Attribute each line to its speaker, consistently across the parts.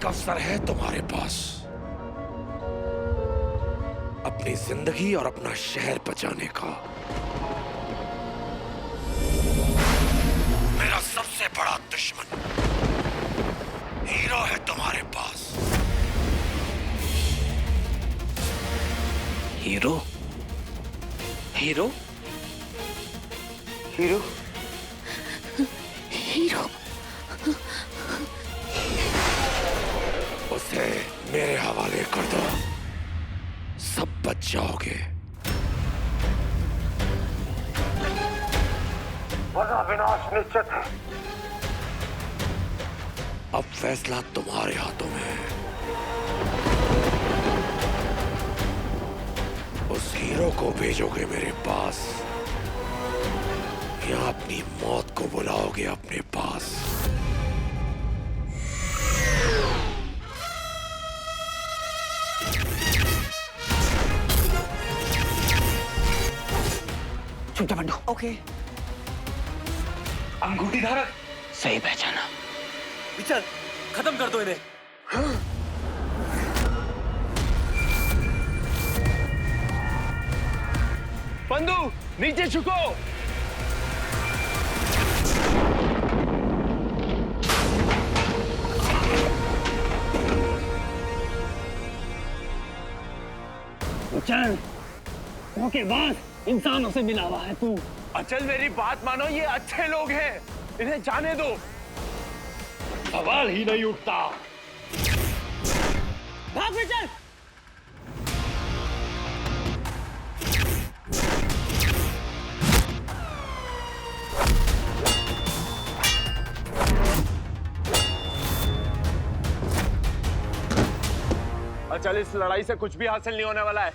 Speaker 1: एक अवसर है तुम्हारे पास अपनी जिंदगी और अपना शहर बचाने का। मेरा सबसे बड़ा दुश्मन हीरो है तुम्हारे पास।
Speaker 2: हीरो? हीरो?
Speaker 3: हीरो?
Speaker 4: हीरो?
Speaker 1: उसे मेरे हवाले कर दो, सब बच जाओगे, वरना विनाश निश्चित है। अब फैसला तुम्हारे हाथों में है। उस हीरो को भेजोगे मेरे पास या अपनी मौत को बुलाओगे अपने पास?
Speaker 3: चुप जा बंडू।
Speaker 4: ओके।
Speaker 3: अंगूठी धारक
Speaker 2: सही पहचाना।
Speaker 3: विचल, खत्म कर दो इन्हें। बंधु, नीचे झुको।
Speaker 5: चल, धोखेबाज इंसानों से मिला हुआ है तू।
Speaker 3: अचल, मेरी बात मानो, ये अच्छे लोग हैं, इन्हें जाने दो।
Speaker 5: सवाल ही नहीं उठता। भाग विचल।
Speaker 3: अचल, इस लड़ाई से कुछ भी हासिल नहीं होने वाला है।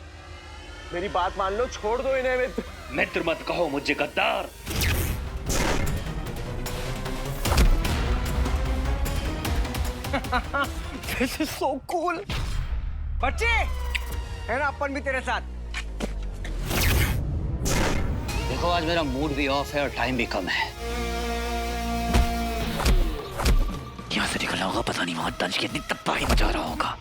Speaker 3: मेरी बात मान लो, छोड़ दो इन्हें। मित्र,
Speaker 5: मित्र मत कहो मुझे गद्दार।
Speaker 3: This is so cool। बच्चे, है ना अपन भी तेरे साथ।
Speaker 2: देखो आज मेरा मूड भी ऑफ है और टाइम भी कम है। यहाँ से निकलना होगा, पता नहीं वहां दंश कितनी तबाही मचा रहा होगा।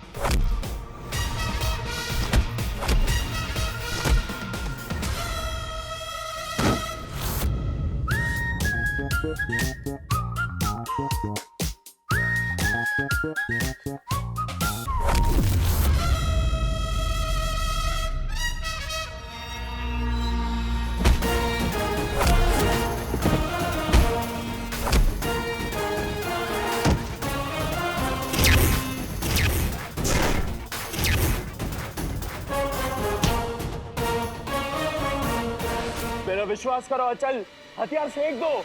Speaker 3: मेरा विश्वास करो अचल, हथियार फेंक दो।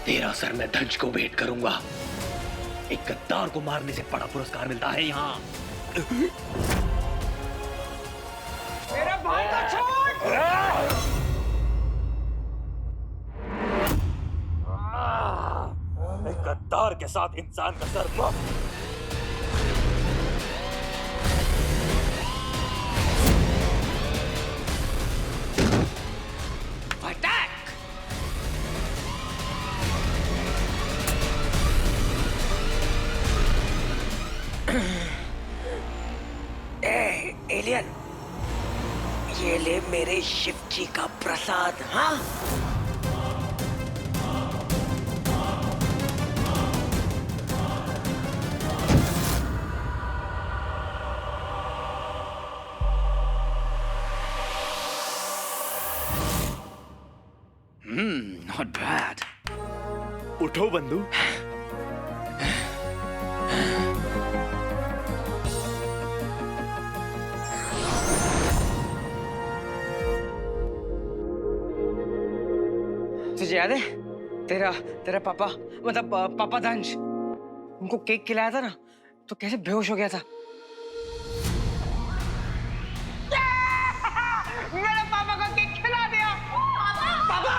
Speaker 5: तेरा सर मैं धंज को भेंट करूंगा। एक गद्दार को मारने से बड़ा पुरस्कार मिलता है यहाँ।
Speaker 3: मेरे भाई को छोड़।
Speaker 5: एक गद्दार के साथ इंसान का सर
Speaker 4: एलियन, ये ले मेरे शिव जी का प्रसाद। हाँ,
Speaker 2: नॉट बैड।
Speaker 3: उठो बंधु। तुझे याद है तेरा तेरा पापा, मतलब पापा दंश, उनको केक खिलाया था ना, तो कैसे बेहोश हो गया था। मेरे पापा को केक खिला दिया। पापा,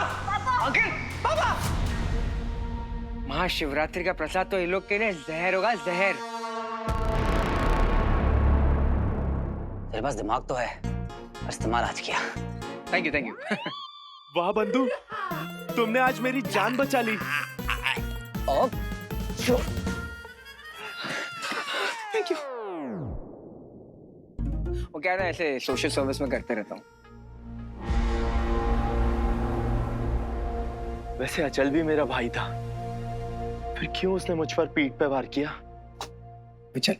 Speaker 3: अंकल, पापा। महाशिवरात्रि का प्रसाद तो ये लोग के लिए जहर होगा, जहर।
Speaker 2: तेरे पास दिमाग तो है, इस्तेमाल आज किया।
Speaker 3: Thank you thank you.
Speaker 6: वाह बंधु, तुमने आज मेरी जान बचा ली।
Speaker 3: Thank you. वो क्या है ना, ऐसे सोशल सर्विस में करते रहता हूँ।
Speaker 6: वैसे अचल भी मेरा भाई था, फिर क्यों उसने मुझ पर पीठ पे वार किया?
Speaker 3: विचल,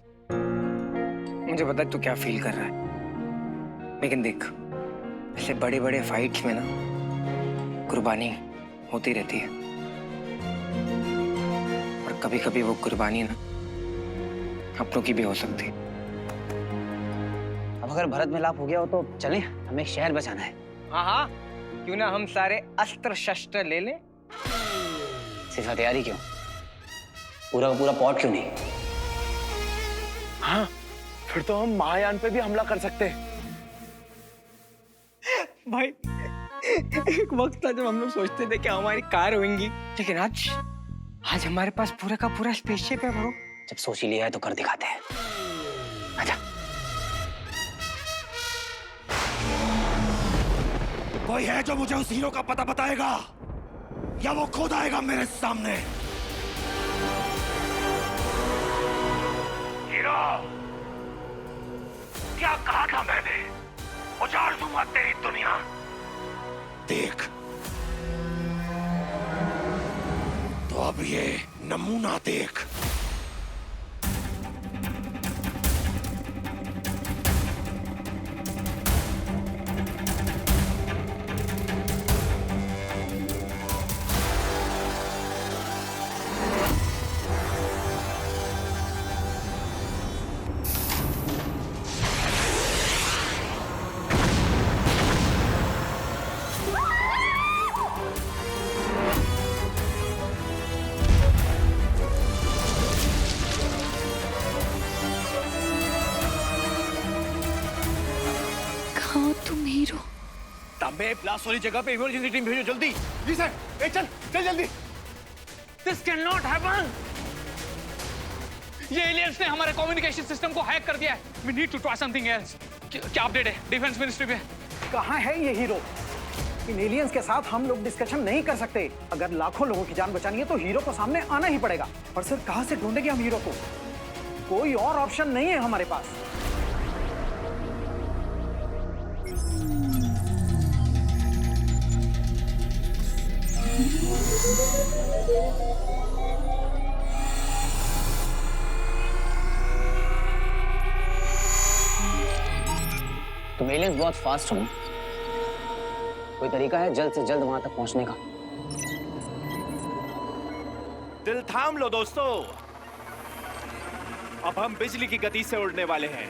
Speaker 3: मुझे पता है तू क्या फील कर रहा है, लेकिन देख, ऐसे बड़े बड़े फाइट्स में ना कुर्बानी होती रहती है, और कभी कभी वो कुर्बानी ना अपनों की भी हो सकती है।
Speaker 2: अब अगर भरत मिलाप हो गया हो तो चलें, हमें एक शहर बचाना है।
Speaker 3: हाँ हाँ, क्यों ना हम सारे अस्त्र शस्त्र ले लें।
Speaker 2: सिर्फ हथियारी क्यों, पूरा का पूरा पॉट क्यों नहीं?
Speaker 6: हाँ, फिर तो हम महायान पे भी हमला कर सकते हैं।
Speaker 3: भाई, एक वक्त था जब हम लोग सोचते थे कि हमारी कार होंगी, लेकिन आज हमारे पास पूरा का पूरा स्पेसशिप है ब्रो।
Speaker 2: जब सोच ही लिया है तो कर दिखाते हैं। आजा।
Speaker 1: कोई है जो मुझे उस हीरो का पता बताएगा, या वो खुद आएगा मेरे सामने? हीरो, क्या कहा था मैंने? उजाड़ दूंगा तेरी दुनिया। देख, तो अब ये नमूना देख।
Speaker 5: तांबे, ब्लास्ट वाली जगह पे इमरजेंसी टीम भेजो जल्दी। जी सर। ए चल चल जल्दी।
Speaker 7: This cannot happen. ये एलियंस ने हमारे कम्युनिकेशन सिस्टम को हैक कर दिया है। We need to try something else. क्या अपडेट है डिफेंस मिनिस्ट्री में?
Speaker 8: कहाँ है ये हीरो? इन एलियंस के साथ हम लोग डिस्कशन नहीं कर सकते। अगर लाखों लोगों की जान बचानी है तो हीरो को सामने आना ही पड़ेगा। पर सर, कहाँ से ढूंढेंगे हम हीरो को? कोई और ऑप्शन नहीं है हमारे पास।
Speaker 2: तुम एलियंस बहुत फास्ट हो, कोई तरीका है जल्द से जल्द वहां तक पहुंचने का?
Speaker 6: दिल थाम लो दोस्तों, अब हम बिजली की गति से उड़ने वाले हैं।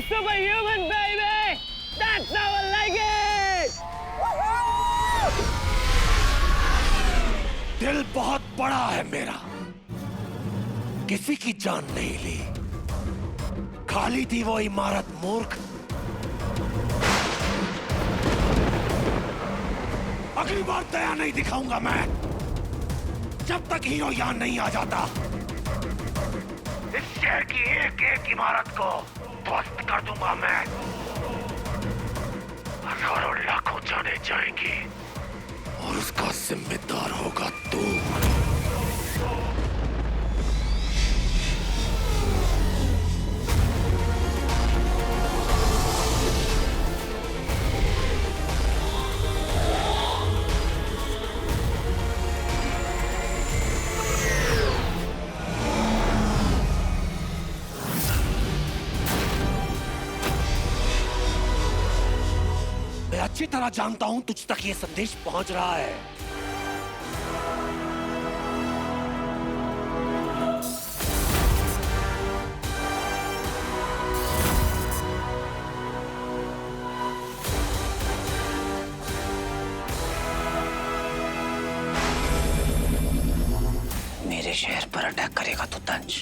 Speaker 7: Superhuman, baby! That's how I like it!
Speaker 1: दिल बहुत बड़ा है मेरा, किसी की जान नहीं ली। खाली थी वो इमारत मूर्ख। अगली बार दया नहीं दिखाऊंगा मैं, जब तक हीरो यहां नहीं आ जाता। इस शहर की एक एक इमारत को ध्वस्त कर दूंगा मैं। हजारों लाखों जाने जाएंगी और उसका जिम्मेदार होगा तू। मैं अच्छी तरह जानता हूं तुझ तक ये संदेश पहुंच रहा है।
Speaker 2: मेरे शहर पर अटैक करेगा तो तंज,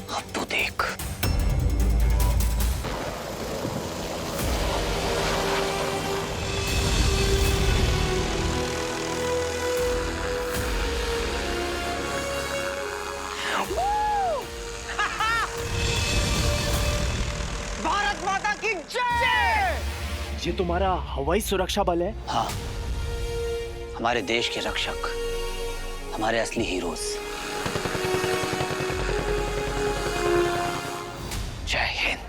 Speaker 2: अब तू देख।
Speaker 3: भारत माता की जय।
Speaker 6: ये तुम्हारा हवाई सुरक्षा बल है?
Speaker 2: हाँ, हमारे देश के रक्षक, हमारे असली हीरोज। जय हिंद।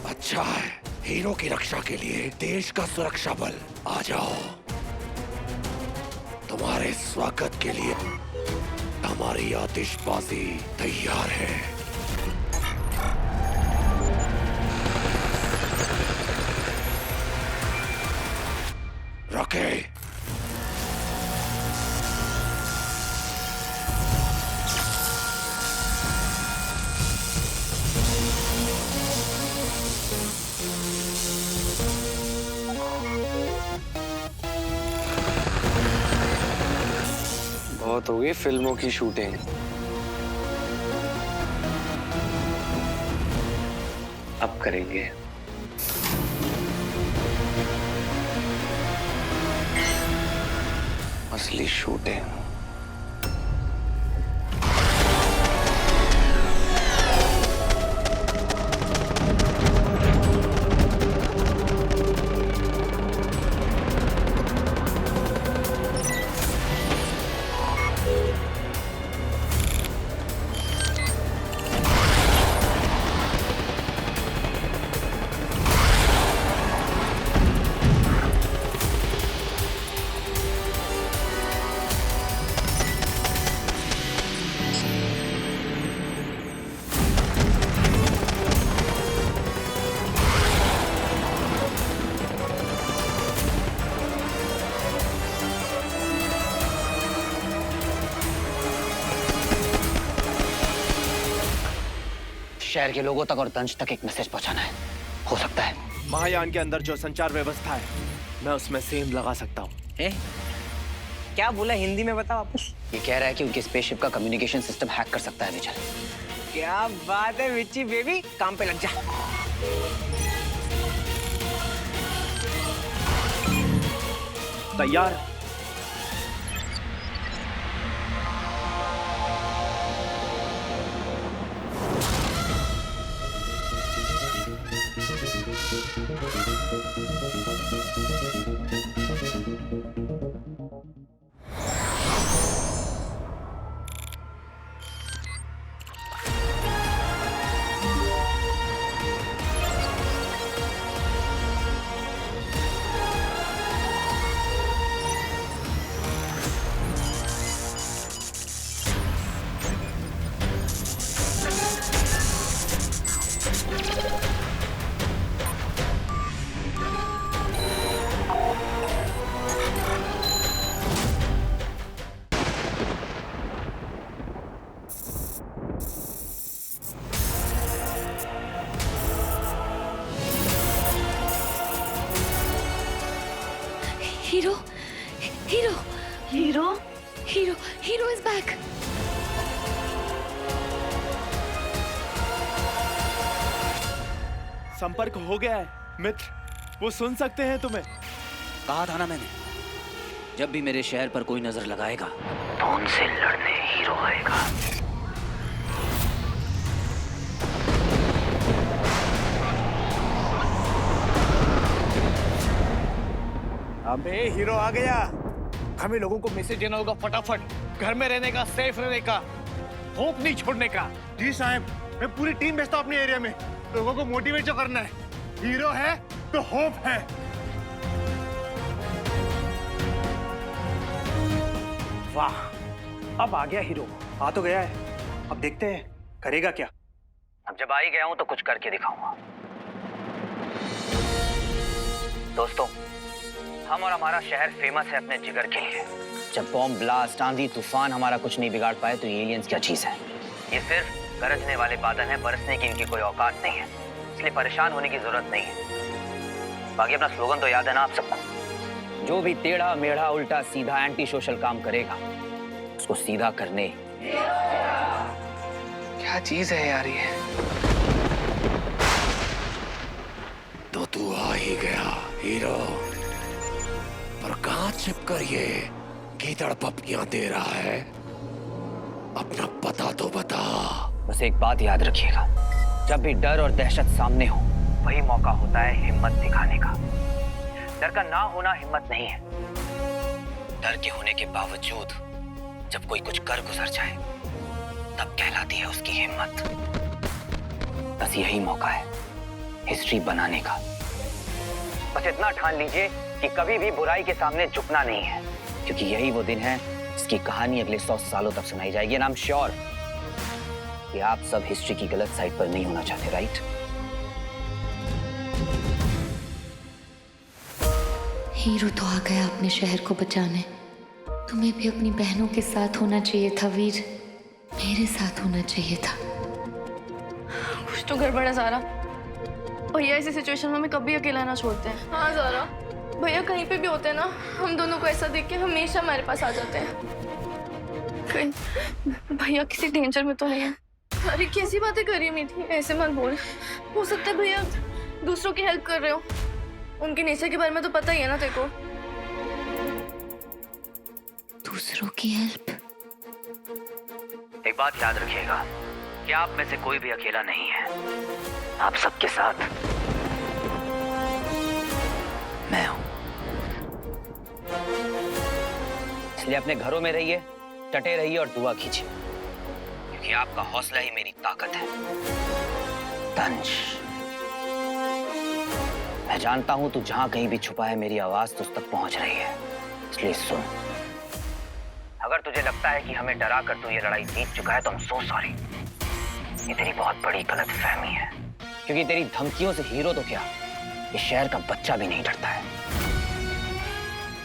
Speaker 1: अच्छा है, हीरो की रक्षा के लिए देश का सुरक्षा बल आ जाओ। तुम्हारे स्वागत के लिए हमारी आतिशबाजी तैयार है। रॉके,
Speaker 3: बहुत हो गई फिल्मों की शूटिंग, अब करेंगे असली शूटिंग।
Speaker 2: शहर के लोगों तक और तंज तक एक मैसेज पहुंचाना है। हो सकता है
Speaker 6: महायान के अंदर जो संचार व्यवस्था है, मैं उसमें सेम लगा सकता हूँ।
Speaker 3: क्या बोला हिंदी में बता वापस।
Speaker 2: ये कह रहा है कि उनके स्पेसशिप का कम्युनिकेशन सिस्टम हैक कर सकता है विचल।
Speaker 3: क्या बात है विच्ची बेबी, काम पे लग जा।
Speaker 6: तैयार?
Speaker 9: Hero, Hero, Hero, Hero, Hero is back.
Speaker 6: संपर्क हो गया है मित्र, वो सुन सकते हैं तुम्हें।
Speaker 2: कहा था ना मैंने, जब भी मेरे शहर पर कोई नजर लगाएगा तो उनसे लड़ने हीरो आएगा।
Speaker 8: अबे हीरो आ गया। हमें लोगों को मैसेज देना होगा फटाफट, घर में रहने का, सेफ रहने का, होप नहीं छोड़ने का।
Speaker 6: जी साहब, मैं पूरी टीम भेजता हूँ अपने एरिया में। लोगों को मोटिवेट जो करना है, हीरो है तो होप है।
Speaker 8: वाह, अब आ गया हीरो। आ तो गया है, अब देखते हैं करेगा क्या।
Speaker 2: अब जब आ ही गया हूं तो कुछ करके दिखाऊंगा। दोस्तों, हम और हमारा शहर फेमस है अपने जिगर के लिए। जब बॉम्ब ब्लास्ट, आंधी तूफान हमारा कुछ नहीं बिगाड़ पाए तो ये एलियंस क्या चीज है। ये सिर्फ गरजने वाले बादल हैं, बरसने की इनकी कोई औकात नहीं है, इसलिए परेशान होने की जरूरत नहीं है। बाकी अपना स्लोगन तो याद है ना आप सबको, जो भी टेढ़ा मेढ़ा उल्टा सीधा एंटी सोशल काम करेगा उसको सीधा करने।
Speaker 3: क्या चीज है यार ये?
Speaker 1: तो तू आ ही गया हीरो, पर कहां छिपकर ये गीदड़ पपियां दे रहा है? अपना पता तो बता।
Speaker 2: बस एक बात याद रखिएगा, जब भी डर और दहशत सामने हो वही मौका होता है हिम्मत दिखाने का। डर का ना होना हिम्मत नहीं है, डर के होने के बावजूद जब कोई कुछ कर गुजर जाए तब कहलाती है उसकी हिम्मत। बस यही मौका है हिस्ट्री बनाने का। बस इतना ठान लीजिए कि कभी भी बुराई के सामने झुकना नहीं है, क्योंकि यही वो दिन है जिसकी कहानी अगले 100 सालों तक सुनाई जाएगी। एंड आई एम श्योर कि आप सब हिस्ट्री की गलत साइड पर नहीं होना चाहते, राइट?
Speaker 9: हीरो तो आ गया अपने शहर को बचाने। तुम्हें भी अपनी बहनों के साथ होना चाहिए था वीर, मेरे साथ होना चाहिए था।
Speaker 10: कुछ तो गड़बड़ है ज़ारा। भैया ऐसी सिचुएशन में हमें कभी अकेला ना छोड़ते हैं। हाँ ज़ारा, भैया कहीं पे भी होते हैं ना, हम दोनों को ऐसा देख के हमेशा हमारे पास आ जाते हैं। कहीं भैया किसी डेंजर में तो नहीं है? अरे कैसी बातें कर रही है मीठी, ऐसे मत बोल। हो सकता है भैया दूसरों की हेल्प कर रहे हो, उनके नेचर के बारे में तो पता ही है ना तेरे को।
Speaker 9: दूसरों की हेल्प?
Speaker 2: एक बात याद रखिएगा कि आप में से कोई भी अकेला नहीं है, आप सबके साथ मैं हूं। इसलिए अपने घरों में रहिए, डटे रहिए और दुआ कीजिए, क्योंकि आपका हौसला ही मेरी ताकत है। तंज, मैं जानता हूं तू जहां कहीं भी छुपा है मेरी आवाज तुझ तक पहुंच रही है, इसलिए सुन। अगर तुझे लगता है कि हमें डरा कर तू ये लड़ाई जीत चुका है तो I'm so sorry। ये तेरी बहुत बड़ी गलतफहमी है, क्योंकि तेरी धमकियों से हीरो तो क्या, इस शहर का बच्चा भी नहीं डरता है।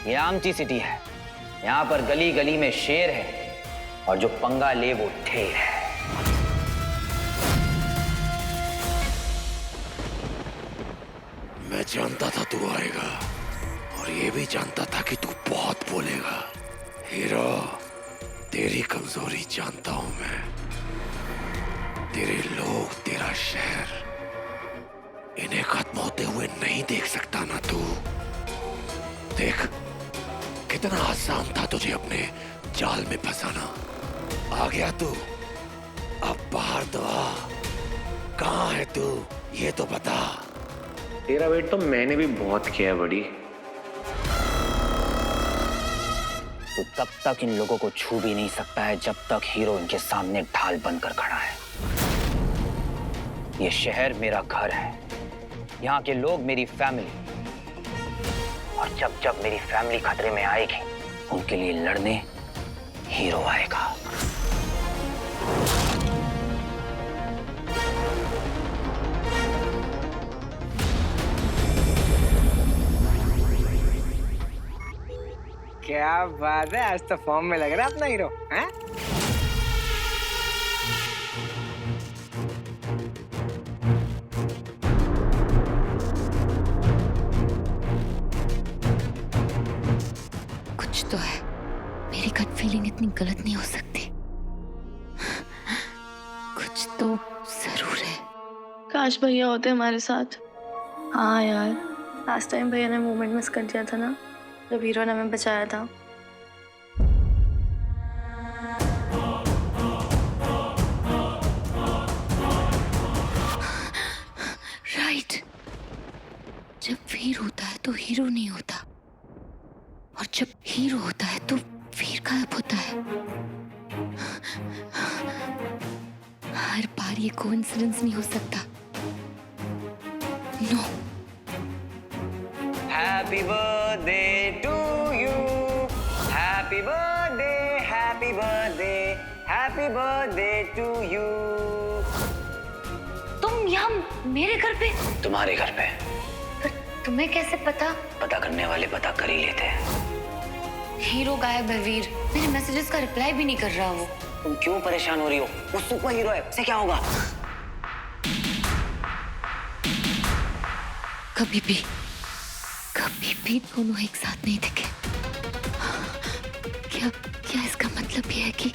Speaker 2: ये आमची सिटी है, यहाँ पर गली गली में शेर है और जो पंगा ले वो ढेर है।
Speaker 1: मैं जानता था तू आएगा, और ये भी जानता था कि तू बहुत बोलेगा। हीरो, तेरी कमजोरी जानता हूं मैं। तेरे लोग, तेरा शहर, इन्हें खत्म होते हुए नहीं देख सकता ना तू। देख कितना आसान था तुझे अपने जाल में फंसाना। आ गया तू, अब बाहर तो आ। कहाँ है तू, ये तो बता।
Speaker 5: तेरा वेट तो मैंने भी बहुत किया है बड़ी।
Speaker 2: तो तब तक इन लोगों को छू भी नहीं सकता है जब तक हीरो इनके सामने ढाल बनकर खड़ा है। ये शहर मेरा घर है, यहाँ के लोग मेरी फैमिली, और जब जब मेरी फैमिली खतरे में आएगी उनके लिए लड़ने हीरो आएगा।
Speaker 3: क्या बात है, आज तो फॉर्म में लग रहा है अपना हीरो, हैं?
Speaker 9: कुछ तो है, मेरी गट फीलिंग इतनी गलत नहीं हो सकती। कुछ तो जरूर है।
Speaker 10: काश भैया होते हमारे साथ। हाँ यार, लास्ट टाइम भैया ने मोमेंट मिस कर दिया था ना, जब हीरो ने हमें बचाया था।
Speaker 9: राइट, जब वीर होता है तो हीरो नहीं होता, और जब हीरो होता है तो वीर गायब होता है। हर बार ये कोइंसिडेंस नहीं हो सकता। No.
Speaker 2: Happy birthday to you, happy birthday, happy birthday, happy birthday to you।
Speaker 9: तुम यहाँ मेरे घर पे?
Speaker 2: तुम्हारे घर पे।
Speaker 9: पर तुम्हें कैसे पता?
Speaker 2: पता करने वाले पता कर ही लेते हैं।
Speaker 9: हीरो गायब है वीर, मेरे मैसेजेस का रिप्लाई भी नहीं कर रहा वो।
Speaker 3: तुम क्यों परेशान हो रही हो? वो सुपर हीरो है, उसे क्या होगा?
Speaker 9: कभी भी दोनों एक साथ नहीं दिखे। क्या क्या इसका मतलब ये है कि